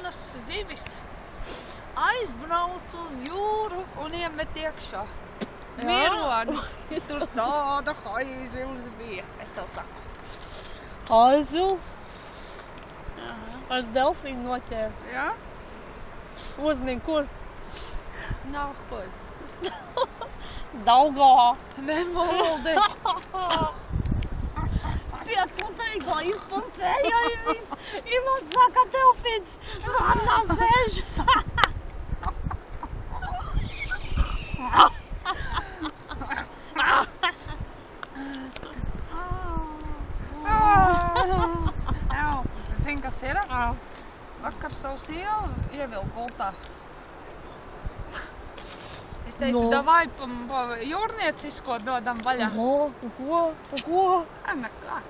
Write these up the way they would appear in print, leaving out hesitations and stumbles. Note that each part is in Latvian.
jaunas zivis aizbrauc uz jūru un iemet iekšā. Mironi. Tur tāda haizivs bija, es tev saku. Haizivs? Ar delfīnu noķēru. Jā? Uzmini, kur? Nākoj. Daugavā. Nemoldi. Pieclotēgā izpumpēja i viss. I man saka delfīns. Vannā sēžas. Zini, kas ir? Vakar savu sievu ievilku gultā. Es teicu, davai pa jūrniecisko dodam vaļā. Ko? Nekā.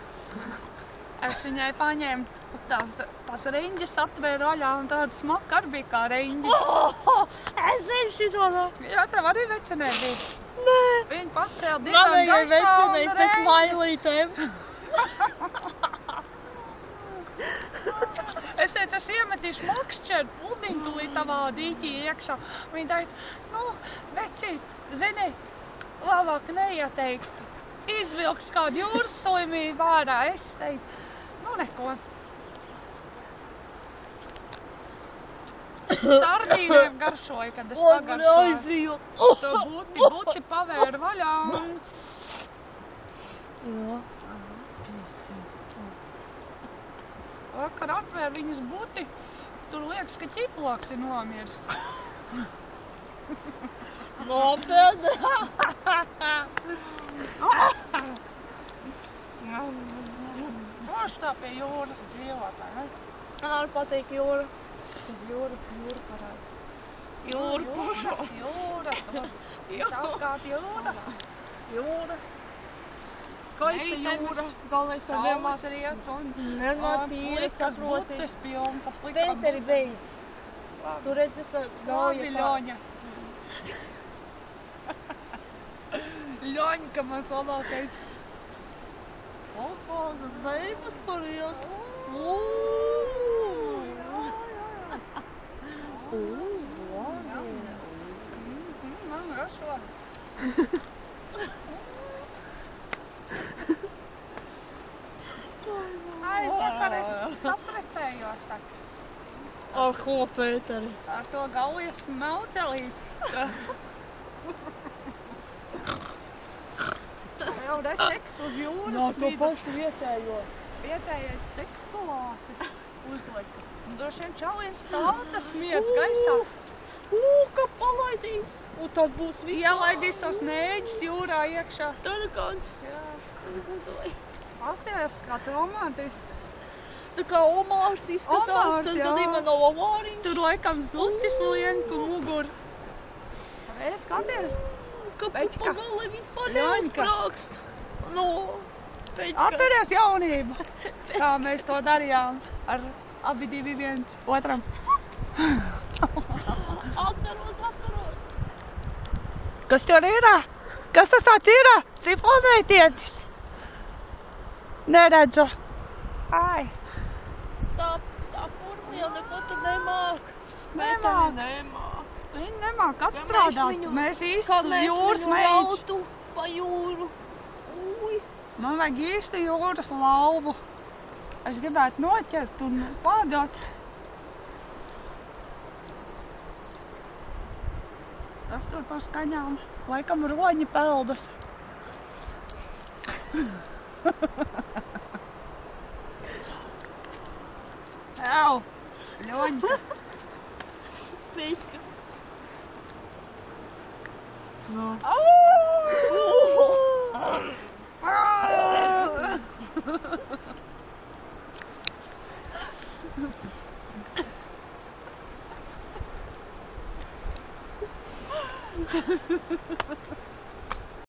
Es viņai paņēmu tās riņģes atvēru vaļā un tāda smaka arī bija kā riņģi. Es zinu šito. Jā, tev arī vecenē bija. Nē. Viņa pacēla divām gaisā Manējai vecenei pēc mailītēm. Es teicu, es iemetīšu makšķeru puldiņu tūlīt tavā dīķī iekšā. Viņa teica, nu, vecīt, zini, labāk neieteikt. Izvilks kādu jūras slimību ārā. Es teicu, nu, neko. Sardīniem garšoja, kad es pagaršoju. To buti pavēru vaļā un... Jā. Vakar atvēru viņas buti, tur liekas, ka ķiploks ir nomiris. Nopietni! Forši tā pie jūras dzīvotāji, ne? Man arī patīk jūra. Uz jūra parāda. Jūra. Jūra, tur. Visapkārt jūra. Jūra. Skaista jūra. Galvenais tā Saules riets un plikas butis pilni, kas likā. Pēteri beidz. Tu redzi, ka Labi, Ļoņa. Ļoņa, ka mans labākais. Kādas beigas tur iet. Man garšo. Aizvakar es saprecējos tak. Ar ko, Pēteri? Ar to Gaujas maucelīt. Jau es seksu uz jūras Jā, to vidus. pašu vietējo. Vietējais seksulācis uzlica. Un droši vien čalien stāta smiedz gaisā. Ka palaidīs. Un tad būs viss. Ielaidīs tos nēģis jūrā iekšā. Tarakāns. Jā. Pasties kāds romantisks. Tā kā omārs izskatās, Omārs, tad jā. gadījumā nav omāriņš. Tur laikam zutis lienku mugur. Es skaties. Ka Peķka. pagalē vispār Ļoņka. neuzbrākst. No, Peķka. Atceries jaunību, kā mēs to darījām ar abi divi viens otram. Atceros. Kas tur ir? Kas tas tāds ir? Ciplanētietis? Neredzu. Ai. Tā kurva jau neko tur nemāk. Nemāk. Nemāk. Viņi nemāk atstrādāt. Mēs īsti jūras Kā mēs viņu meģi. rautu pa jūru. Uj. Man vajag īsti jūras lauvu. Es gribētu noķert un pārdot. Tas tur pa skaņām. Laikam roņi peldas. Jau! Ļoņka! Peķka. No. Au!